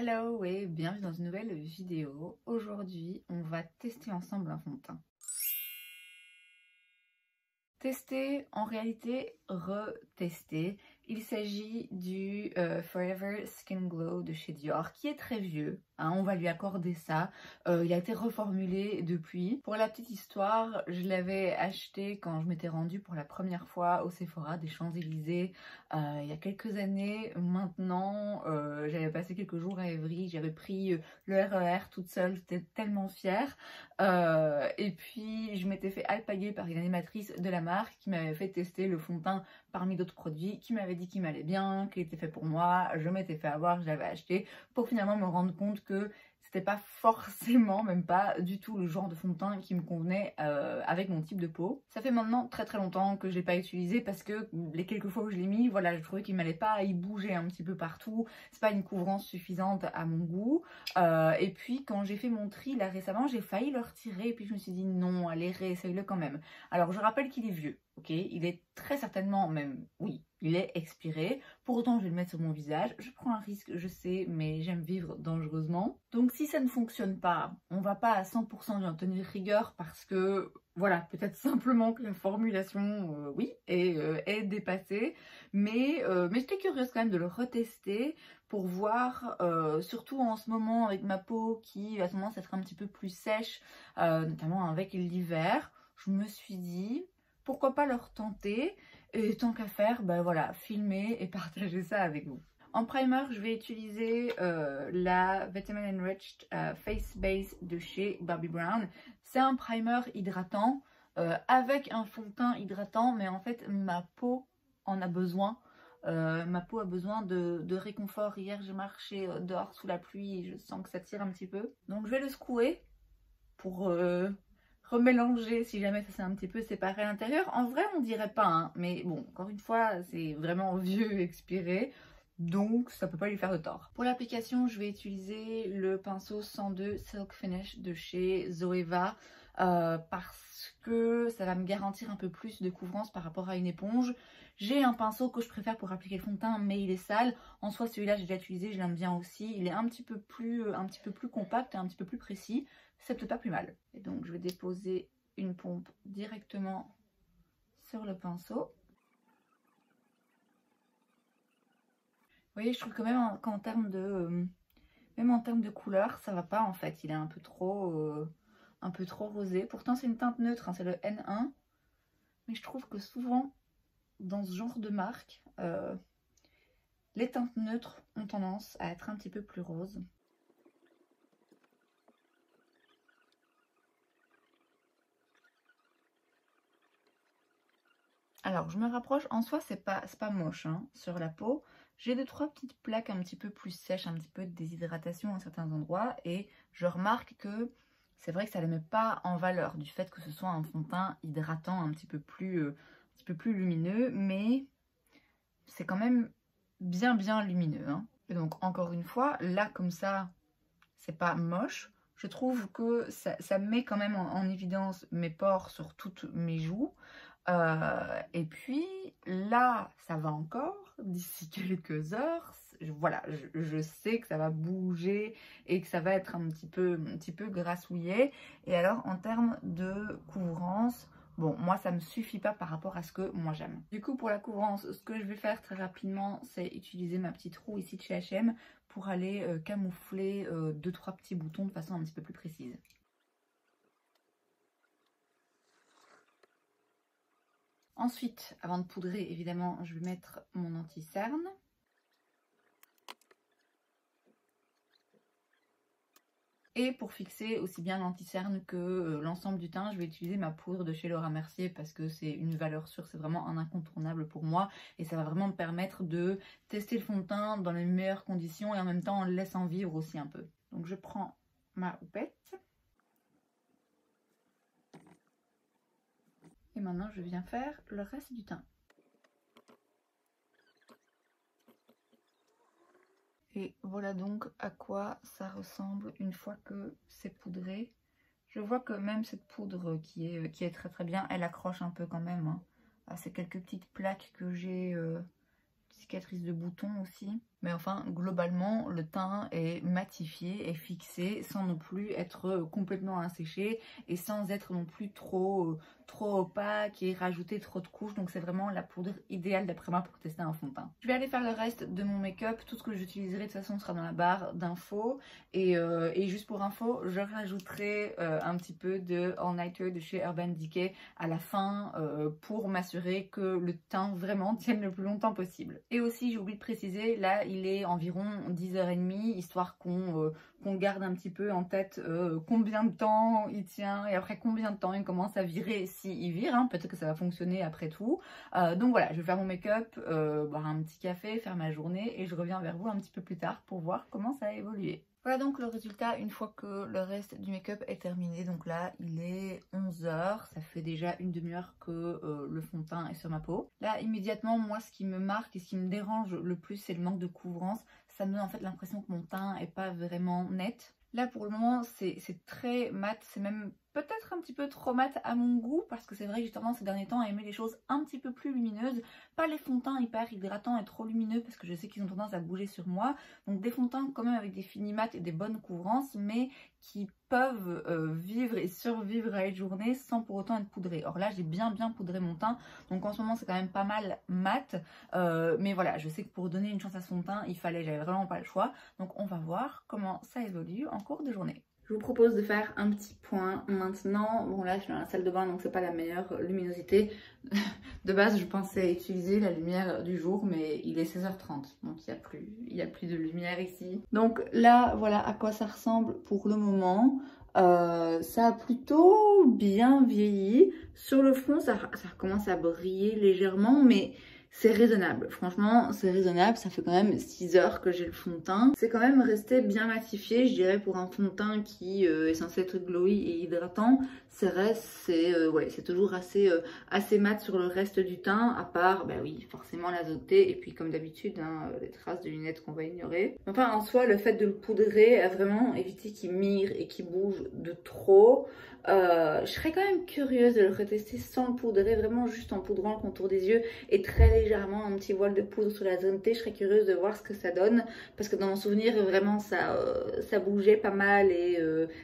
Hello et bienvenue dans une nouvelle vidéo. Aujourd'hui, on va tester ensemble un fond de teint. Tester, en réalité, retester. Il s'agit du Forever Skin Glow de chez Dior, qui est très vieux. Hein, on va lui accorder ça. Il a été reformulé depuis. Pour la petite histoire, je l'avais acheté quand je m'étais rendue pour la première fois au Sephora des Champs-Élysées il y a quelques années. Maintenant, j'avais passé quelques jours à Évry. J'avais pris le RER toute seule. J'étais tellement fière. Et puis, je m'étais fait alpaguer par une animatrice de la marque qui m'avait fait tester le fond de teint parmi d'autres produits, qui m'avait dit qu'il m'allait bien, qu'il était fait pour moi. Je m'étais fait avoir, je l'avais acheté pour finalement me rendre compte que c'était pas forcément, même pas du tout le genre de fond de teint qui me convenait avec mon type de peau. Ça fait maintenant très longtemps que je l'ai pas utilisé parce que les quelques fois où je l'ai mis, voilà, je trouvais qu'il m'allait pas, il bougeait un petit peu partout. C'est pas une couvrance suffisante à mon goût. Et puis quand j'ai fait mon tri là récemment, j'ai failli le retirer et puis je me suis dit non, allez, réessaye-le quand même. Alors je rappelle qu'il est vieux, ok, il est très certainement même, oui, il est expiré. Pour autant, je vais le mettre sur mon visage. Je prends un risque, je sais, mais j'aime vivre dangereusement. Donc si ça ne fonctionne pas, on va pas à 100% lui en tenir rigueur parce que, voilà, peut-être simplement que la formulation, oui, est dépassée. Mais j'étais curieuse quand même de le retester pour voir, surtout en ce moment avec ma peau qui a tendance à être un petit peu plus sèche, notamment avec l'hiver. Je me suis dit, pourquoi pas le retenter? Et tant qu'à faire, bah voilà, filmer et partager ça avec vous. En primer, je vais utiliser la Vitamin Enriched Face Base de chez Bobbi Brown. C'est un primer hydratant avec un fond de teint hydratant, mais en fait, ma peau en a besoin. Ma peau a besoin de réconfort. Hier, j'ai marché dehors sous la pluie et je sens que ça tire un petit peu. Donc, je vais le secouer pour remélanger si jamais ça s'est un petit peu séparé à l'intérieur. En vrai, on dirait pas, hein, mais bon, encore une fois, c'est vraiment vieux, expiré, donc ça peut pas lui faire de tort. Pour l'application, je vais utiliser le pinceau 102 Silk Finish de chez Zoeva parce que ça va me garantir un peu plus de couvrance par rapport à une éponge. J'ai un pinceau que je préfère pour appliquer le fond de teint, mais il est sale. En soi, celui-là, j'ai déjà utilisé, je l'aime bien aussi. Il est un petit peu plus compact et un petit peu plus précis. C'est peut-être pas plus mal. Et donc, je vais déposer une pompe directement sur le pinceau. Vous voyez, je trouve que même qu'en termes de couleur, ça va pas en fait. Il est un peu trop rosé. Pourtant, c'est une teinte neutre, hein, c'est le N1. Mais je trouve que souvent, dans ce genre de marque, les teintes neutres ont tendance à être un petit peu plus roses. Alors, je me rapproche. En soi, c'est pas moche hein, sur la peau. J'ai 2-3 petites plaques un petit peu plus sèches, un petit peu de déshydratation à certains endroits. Et je remarque que c'est vrai que ça ne les met pas en valeur du fait que ce soit un fond de teint hydratant un petit peu plus lumineux. Mais c'est quand même bien lumineux. Hein. Et donc, encore une fois, là, comme ça, c'est pas moche. Je trouve que ça met quand même en évidence mes pores sur toutes mes joues. Et puis là, ça va encore. D'ici quelques heures, voilà, je sais que ça va bouger et que ça va être un petit peu grassouillé. Et alors, en termes de couvrance, bon, moi, ça me suffit pas par rapport à ce que moi j'aime. Du coup, pour la couvrance, ce que je vais faire très rapidement, c'est utiliser ma petite roue ici de chez H&M pour aller camoufler 2-3 petits boutons de façon un petit peu plus précise. Ensuite, avant de poudrer, évidemment, je vais mettre mon anti-cerne. Et pour fixer aussi bien l'anti-cerne que l'ensemble du teint, je vais utiliser ma poudre de chez Laura Mercier parce que c'est une valeur sûre, c'est vraiment un incontournable pour moi. Et ça va vraiment me permettre de tester le fond de teint dans les meilleures conditions et en même temps en le laissant vivre aussi un peu. Donc je prends ma houppette. Et maintenant, je viens faire le reste du teint. Et voilà donc à quoi ça ressemble une fois que c'est poudré. Je vois que même cette poudre qui est très bien, elle accroche un peu quand même hein, à ces quelques petites plaques que j'ai, cicatrices de boutons aussi. Mais enfin, globalement, le teint est matifié, est fixé, sans non plus être complètement asséché et sans être non plus trop opaque et rajouter trop de couches. Donc c'est vraiment la poudre idéale d'après moi pour tester un fond de teint. Je vais aller faire le reste de mon make-up. Tout ce que j'utiliserai de toute façon sera dans la barre d'infos. Et juste pour info, je rajouterai un petit peu de All Nighter de chez Urban Decay à la fin pour m'assurer que le teint vraiment tienne le plus longtemps possible. Et aussi, j'ai oublié de préciser, là il est environ 10h30, histoire qu'on garde un petit peu en tête combien de temps il tient et après combien de temps il commence à virer s'il vire, hein. Peut-être que ça va fonctionner après tout. Donc voilà, je vais faire mon make-up, boire un petit café, faire ma journée et je reviens vers vous un petit peu plus tard pour voir comment ça a évolué. Voilà donc le résultat une fois que le reste du make-up est terminé. Donc là il est 11h, ça fait déjà une demi-heure que le fond de teint est sur ma peau. Là immédiatement moi ce qui me marque et ce qui me dérange le plus c'est le manque de couvrance. Ça me donne en fait l'impression que mon teint est pas vraiment net. Là pour le moment c'est très mat, c'est même peut-être un petit peu trop mat à mon goût parce que c'est vrai que j'ai tendance ces derniers temps à aimer les choses un petit peu plus lumineuses. Pas les fonds de teint hyper hydratants et trop lumineux parce que je sais qu'ils ont tendance à bouger sur moi. Donc des fonds de teint quand même avec des finis mat et des bonnes couvrances mais qui peuvent vivre et survivre à une journée sans pour autant être poudrés. Or là j'ai bien poudré mon teint donc en ce moment c'est quand même pas mal mat. Mais voilà, je sais que pour donner une chance à son teint j'avais vraiment pas le choix. Donc on va voir comment ça évolue en cours de journée. Je vous propose de faire un petit point maintenant. Bon là je suis dans la salle de bain donc c'est pas la meilleure luminosité. De base je pensais utiliser la lumière du jour mais il est 16h30 donc il y a plus de lumière ici. Donc là voilà à quoi ça ressemble pour le moment. Ça a plutôt bien vieilli. Sur le front ça commence à briller légèrement mais c'est raisonnable, franchement c'est raisonnable, ça fait quand même 6 heures que j'ai le fond de teint. C'est quand même resté bien matifié, je dirais pour un fond de teint qui est censé être glowy et hydratant. C'est toujours assez mat sur le reste du teint, à part, bah oui, forcément l'azoté et puis comme d'habitude, hein, les traces de lunettes qu'on va ignorer. Enfin en soi, le fait de le poudrer a vraiment évité qu'il mire et qu'il bouge de trop. Je serais quand même curieuse de le retester sans le poudrer, vraiment juste en poudrant le contour des yeux et très légèrement un petit voile de poudre sur la zone T. Je serais curieuse de voir ce que ça donne parce que dans mon souvenir vraiment ça bougeait pas mal et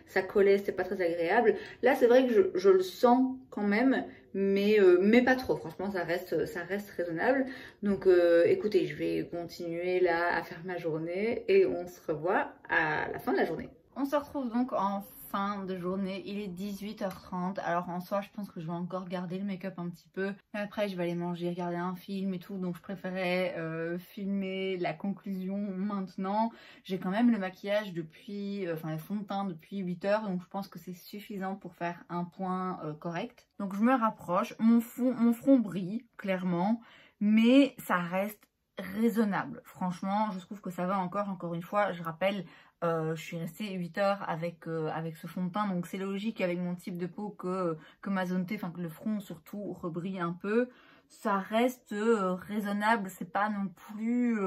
ça collait, c'était pas très agréable. Là c'est vrai que je le sens quand même mais pas trop, franchement ça reste raisonnable. Donc écoutez, je vais continuer là à faire ma journée et on se revoit à la fin de la journée. On se retrouve donc en fin de journée, il est 18h30. Alors en soi je pense que je vais encore garder le make-up un petit peu, mais après je vais aller manger, regarder un film et tout, donc je préférais filmer la conclusion maintenant. J'ai quand même le maquillage depuis, le fond de teint depuis 8h, donc je pense que c'est suffisant pour faire un point correct. Donc je me rapproche, mon front brille clairement, mais ça reste raisonnable. Franchement je trouve que ça va encore une fois, je rappelle, je suis restée 8 heures avec ce fond de teint, donc c'est logique avec mon type de peau que ma zone T, enfin que le front surtout rebrille un peu. Ça reste raisonnable, c'est pas non plus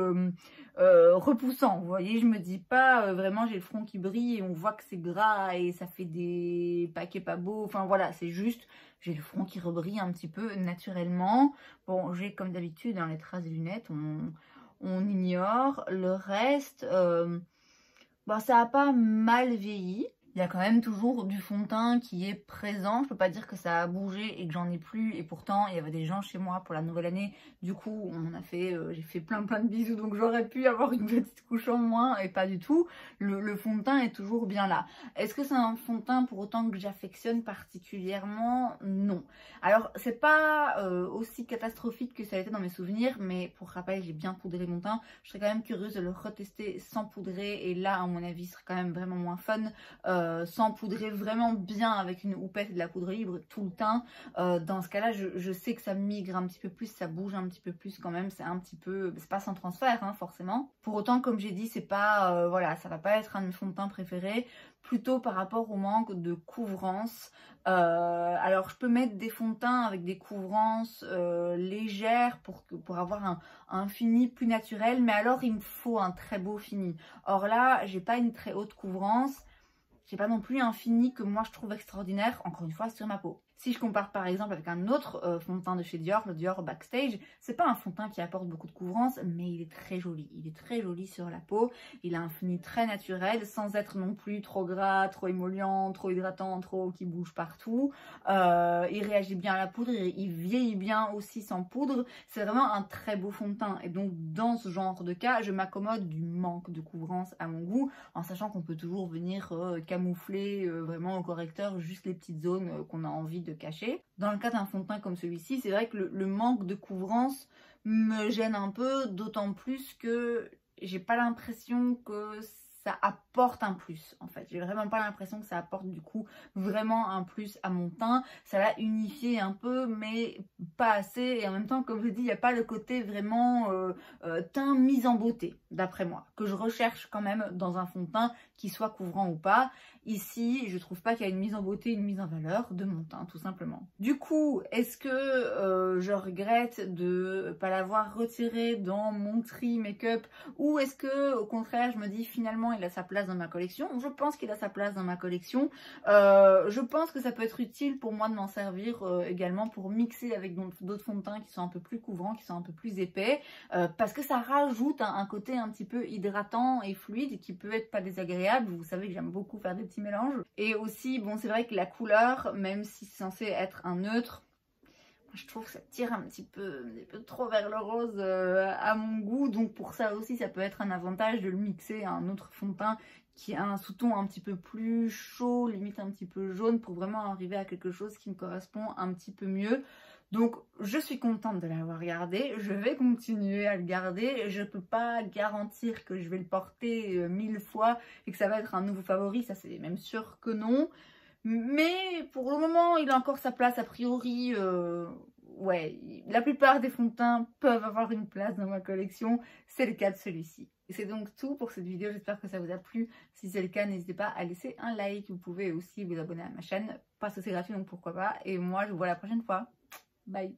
repoussant, vous voyez, je me dis pas vraiment j'ai le front qui brille et on voit que c'est gras et ça fait des paquets pas beaux, enfin voilà, c'est juste j'ai le front qui rebrille un petit peu naturellement. Bon, j'ai comme d'habitude les traces des lunettes, on ignore. Le reste, ça n'a pas mal vieilli. Il y a quand même toujours du fond de teint qui est présent. Je peux pas dire que ça a bougé et que j'en ai plus. Et pourtant, il y avait des gens chez moi pour la nouvelle année. Du coup, j'ai fait plein de bisous. Donc j'aurais pu avoir une petite couche en moins et pas du tout. Le fond de teint est toujours bien là. Est-ce que c'est un fond de teint pour autant que j'affectionne particulièrement? Non. Alors, c'est pas aussi catastrophique que ça a été dans mes souvenirs. Mais pour rappel, j'ai bien poudré mon teint. Je serais quand même curieuse de le retester sans poudrer. Et là, à mon avis, ce serait quand même vraiment moins fun. Sans poudrer vraiment bien avec une houppette et de la poudre libre tout le teint. Dans ce cas-là, je sais que ça migre un petit peu plus, ça bouge un petit peu plus quand même. C'est un petit peu, c'est pas sans transfert hein, forcément. Pour autant, comme j'ai dit, c'est pas, voilà, ça va pas être un de mes fonds de teint préférés. Plutôt par rapport au manque de couvrance. Alors je peux mettre des fonds de teint avec des couvrances légères pour avoir un fini plus naturel, mais alors il me faut un très beau fini. Or là, j'ai pas une très haute couvrance. J'ai pas non plus un fini que moi je trouve extraordinaire, encore une fois, sur ma peau. Si je compare par exemple avec un autre fond de teint de chez Dior, le Dior Backstage, c'est pas un fond de teint qui apporte beaucoup de couvrance, mais il est très joli. Il est très joli sur la peau. Il a un fini très naturel, sans être non plus trop gras, trop émollient, trop hydratant, trop qui bouge partout. Il réagit bien à la poudre, il vieillit bien aussi sans poudre. C'est vraiment un très beau fond de teint. Et donc dans ce genre de cas, je m'accommode du manque de couvrance à mon goût, en sachant qu'on peut toujours venir camoufler vraiment au correcteur juste les petites zones qu'on a envie de cacher. Dans le cas d'un fond de teint comme celui-ci, c'est vrai que le manque de couvrance me gêne un peu, d'autant plus que j'ai pas l'impression que ça apporte un plus en fait. J'ai vraiment pas l'impression que ça apporte du coup vraiment un plus à mon teint. Ça l'a unifié un peu mais pas assez, et en même temps comme je dis il n'y a pas le côté vraiment teint mise en beauté d'après moi, que je recherche quand même dans un fond de teint qui soit couvrant ou pas. Ici je trouve pas qu'il y a une mise en beauté, une mise en valeur de mon teint tout simplement. Du coup est-ce que je regrette de pas l'avoir retiré dans mon tri make-up, ou est-ce que au contraire je me dis finalement il a sa place dans ma collection? Je pense qu'il a sa place dans ma collection. Je pense que ça peut être utile pour moi de m'en servir également pour mixer avec d'autres fonds de teint qui sont un peu plus couvrants, qui sont un peu plus épais, parce que ça rajoute un côté un petit peu hydratant et fluide qui peut être pas désagréable. Vous savez que j'aime beaucoup faire des petits mélanges. Et aussi, bon, c'est vrai que la couleur, même si c'est censé être un neutre, je trouve que ça tire un petit peu trop vers le rose à mon goût. Donc pour ça aussi, ça peut être un avantage de le mixer à un autre fond de teint qui a un sous-ton un petit peu plus chaud, limite un petit peu jaune, pour vraiment arriver à quelque chose qui me correspond un petit peu mieux. Donc je suis contente de l'avoir gardé, je vais continuer à le garder. Je peux pas garantir que je vais le porter 1000 fois et que ça va être un nouveau favori, ça c'est même sûr que non. Mais pour le moment, il a encore sa place a priori. Ouais, la plupart des fonds de teint peuvent avoir une place dans ma collection. C'est le cas de celui-ci. Et c'est donc tout pour cette vidéo. J'espère que ça vous a plu. Si c'est le cas, n'hésitez pas à laisser un like. Vous pouvez aussi vous abonner à ma chaîne parce que c'est gratuit, donc pourquoi pas. Et moi, je vous vois la prochaine fois. Bye!